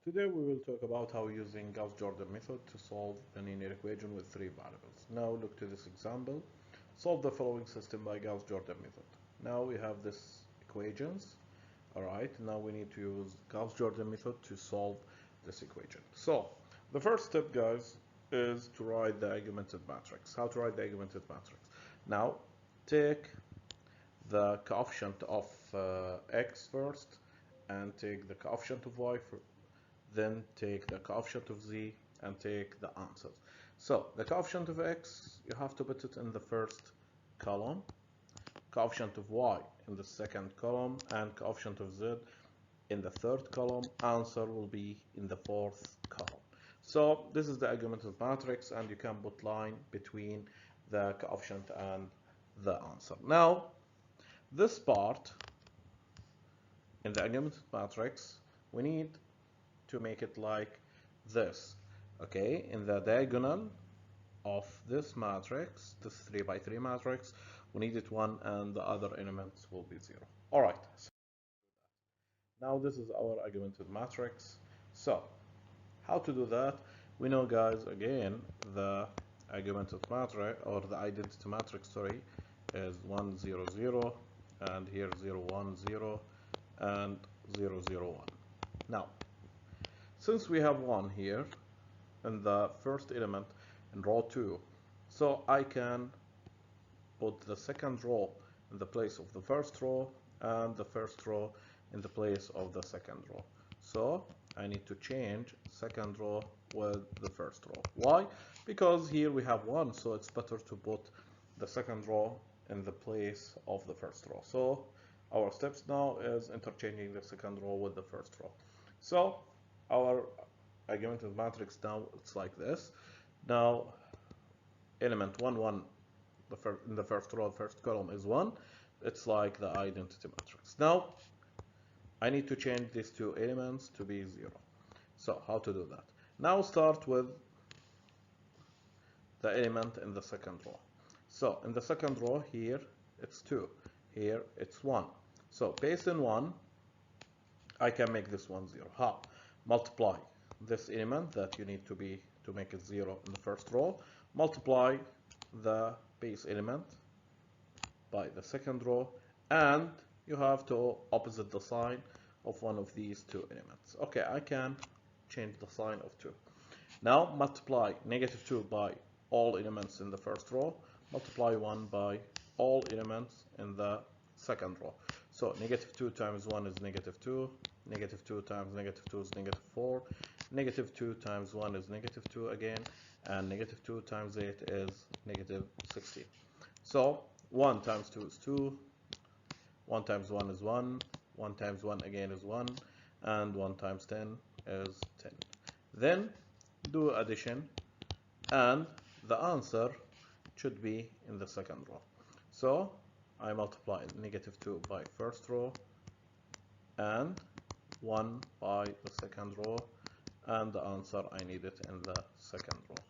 Today we will talk about how using Gauss Jordan method to solve a linear equation with three variables. Now look to this example. Solve the following system by Gauss Jordan method. Now we have this equations. Alright, now we need to use Gauss Jordan method to solve this equation. So the first step, guys, is to write the augmented matrix. How to write the augmented matrix? Now take the coefficient of x first and take the coefficient of y first. Then take the coefficient of z and take the answers. So the coefficient of x, you have to put it in the first column, coefficient of y in the second column, and coefficient of z in the third column. Answer will be in the fourth column. So this is the augmented matrix, and you can put line between the coefficient and the answer. Now this part in the augmented matrix, we need to make it like this. Okay, in the diagonal of this matrix, this 3 by 3 matrix, we need it 1 and the other elements will be 0. Alright, so now this is our augmented matrix. So how to do that? We know, guys, again, the augmented matrix, or the identity matrix, sorry, is 1 0 0, and here 0 1 0 and 0 0 1. Now since we have 1 here in the first element in row 2, so I can put the second row in the place of the first row and the first row in the place of the second row. So I need to change second row with the first row. Why? Because here we have 1, so it's better to put the second row in the place of the first row. So our steps now is interchanging the second row with the first row. So our augmented matrix now it's like this. Now element 1 1 in the first row, first column is 1. It's like the identity matrix. Now I need to change these two elements to be 0. So how to do that? Now start with the element in the second row. So in the second row, here it's 2, here it's 1. So based on 1, I can make this one 0. How? Multiply this element that you need to make it 0 in the first row, multiply the base element by the second row, and you have to opposite the sign of one of these two elements. Okay, I can change the sign of 2. Now multiply -2 by all elements in the first row, multiply 1 by all elements in the second row. So -2 times 1 is -2, -2 times -2 is -4, -2 times 1 is -2 again, and -2 times 8 is -16. So 1 times 2 is 2, 1 times 1 is 1, 1 times 1 again is 1, and 1 times 10 is 10. Then do addition, and the answer should be in the second row. So I multiply -2 by first row and 1 by the second row, and the answer I need it in the second row.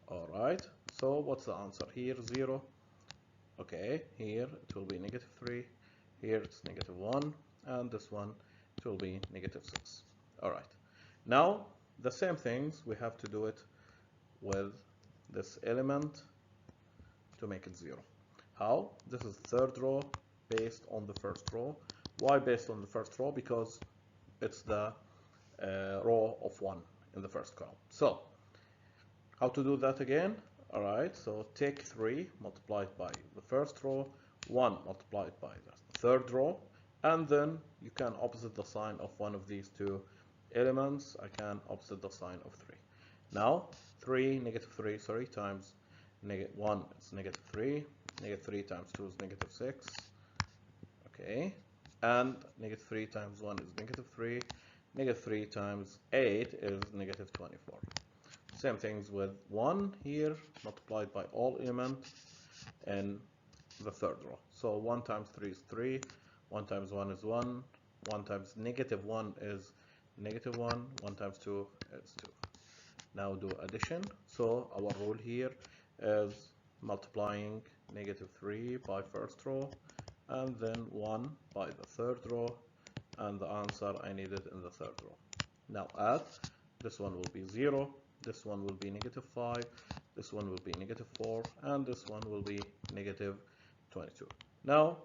Alright, so what's the answer here? 0. Okay, here it will be -3, here it's -1, and this one it will be -6. Alright, now the same things we have to do it with this element to make it 0. How? This is third row based on the first row. Why based on the first row? Because it's the row of 1 in the first column. So how to do that again? Alright, so take 3 multiplied by the first row, 1 multiplied by the third row, and then you can opposite the sign of one of these two elements. I can opposite the sign of 3. Now 3 -3, sorry, times 1 is -3, -3 times 2 is -6. Okay, and -3 times 1 is -3, -3 times 8 is -24. Same things with 1 here, multiplied by all elements in the third row. So 1 times 3 is 3, 1 times 1 is 1, 1 times -1 is -1, 1 times 2 is 2. Now do addition. So our rule here is multiplying -3 by first row and then 1 by the third row, and the answer I needed in the third row. Now add, this one will be 0, this one will be -5, this one will be -4, and this one will be -22. Now,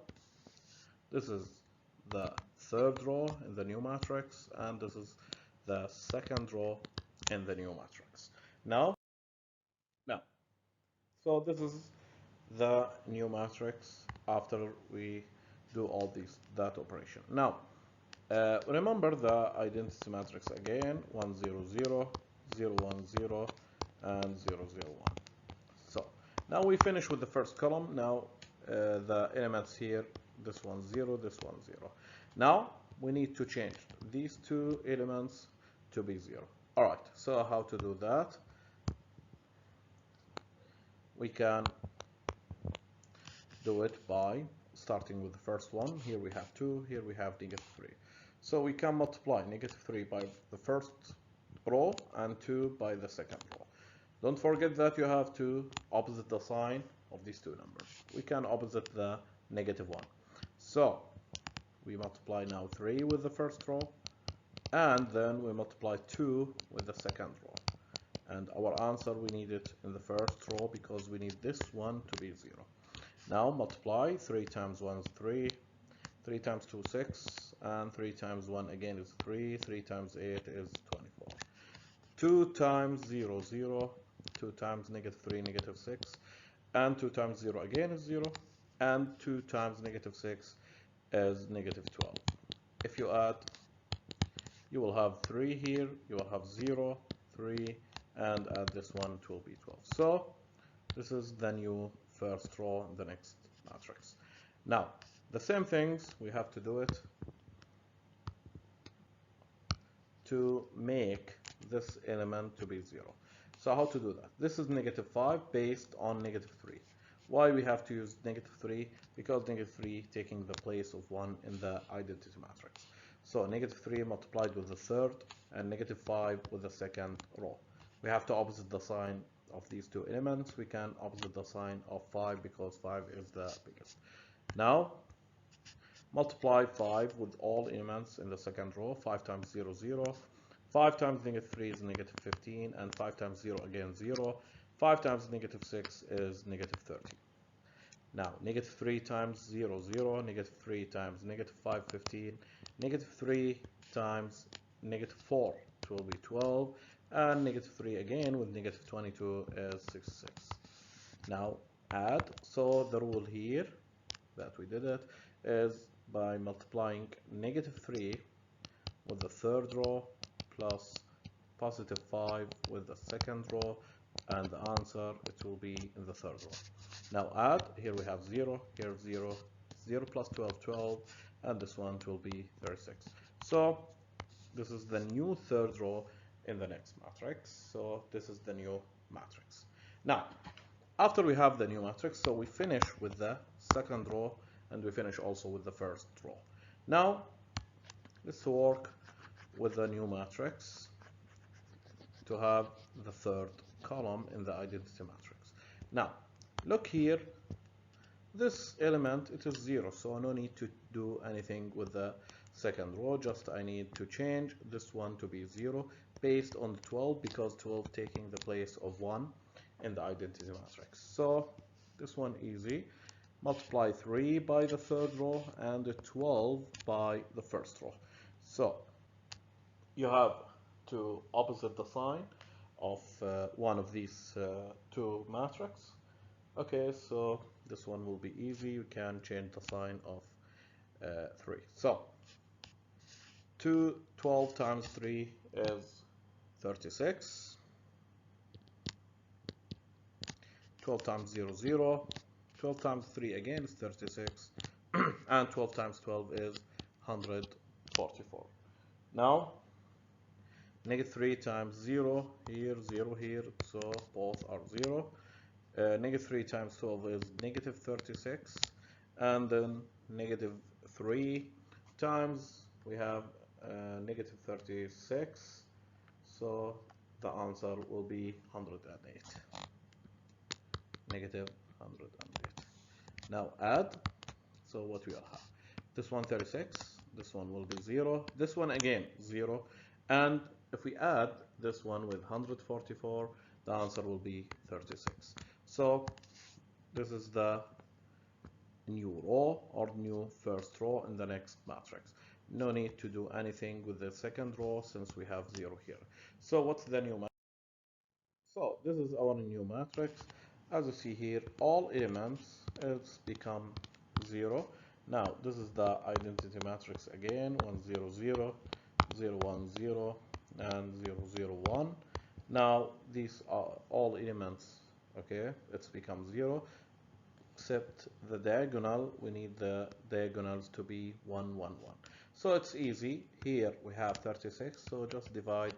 this is the third row in the new matrix, and this is the second row in the new matrix. Now, so this is the new matrix after we do all that operation. Now, remember the identity matrix again, 1, 0, 0, 0, 1, 0, and 0, 0, 1. So now we finish with the first column. Now the elements here, this one 0, this one 0. Now we need to change these two elements to be 0. All right, so how to do that? We can do it by starting with the first one. Here we have 2, here we have -3. So we can multiply -3 by the first row and 2 by the second row. Don't forget that you have to opposite the sign of these two numbers. We can opposite the -1. So we multiply now 3 with the first row, and then we multiply 2 with the second row. And our answer, we need it in the first row because we need this one to be 0. Now multiply, 3 times 1 is 3, 3 times 2 is 6, and 3 times 1 again is 3, 3 times 8 is 24. 2 times 0, 0, 2 times -3, -6, and 2 times 0 again is 0, and 2 times -6 is -12. If you add, you will have 3 here, you will have 0, 3, and add this one, it will be 12. So this is the new first row in the next matrix. Now, the same things, we have to do it to make this element to be 0. So how to do that? This is -5 based on -3. Why we have to use -3? Because -3 taking the place of 1 in the identity matrix. So -3 multiplied with the third and -5 with the second row. We have to opposite the sign of these two elements. We can opposite the sign of 5 because 5 is the biggest. Now, multiply 5 with all elements in the second row. 5 times 0, 0. 5 times -3 is -15, and 5 times 0 again 0. 5 times -6 is -30. Now, -3 times 0, 0. -3 times -5, 15. -3 times -4, it will be 12. And -3 again with -22 is 66. Now add, so the rule here that we did it is by multiplying -3 with the third row plus +5 with the second row, and the answer, it will be in the third row. Now add, here we have 0, here 0, 0 plus 12, 12, and this one will be 36. So this is the new third row in the next matrix. So this is the new matrix. Now, after we have the new matrix, so we finish with the second row and we finish also with the first row. Now, let's work with the new matrix to have the third column in the identity matrix. Now, look here, this element, it is 0, so no need to do anything with the second row, just I need to change this one to be 0 based on the 12, because 12 taking the place of 1 in the identity matrix. So this one easy. Multiply 3 by the third row and 12 by the first row. So you have to opposite the sign of one of these two matrices. Okay, so this one will be easy. You can change the sign of 3. So 12 times 3 is 36. 12 times 0, 0. 12 times 3 again is 36. And 12 times 12 is 144. Now, -3 times 0 here, 0 here, so both are 0. -3 times 12 is -36. And then -3 times we have -36. So the answer will be 108. -108. Now add, so what we will have, this one 36, this one will be 0, this one again 0, And if we add this one with 144, the answer will be 36. So this is the new row or new first row in the next matrix. No need to do anything with the second row since we have 0 here. So what's the new matrix? So this is our new matrix. As you see here, all elements it's become 0. Now this is the identity matrix again, 1 0 0, 0 1 0, and 0 0 1. Now these are all elements, okay, it's become 0 except the diagonal. We need the diagonals to be 1 1 1. So it's easy. Here we have 36, so just divide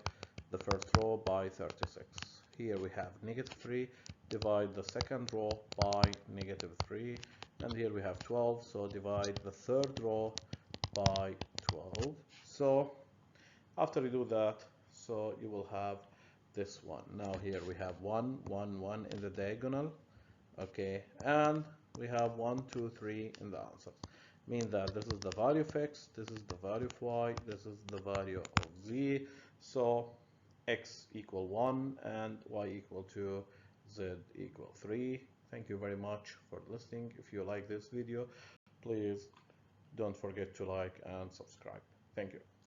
the first row by 36. Here we have -3, divide the second row by -3, and here we have 12, so divide the third row by 12. So after you do that, so you will have this one. Now here we have 1 1 1 in the diagonal, okay, and we have 1 2 3 in the answers. Mean that this is the value of x, this is the value of y, this is the value of z. So x equal 1 and y equal 2, z equal 3. Thank you very much for listening. If you like this video, please don't forget to like and subscribe. Thank you.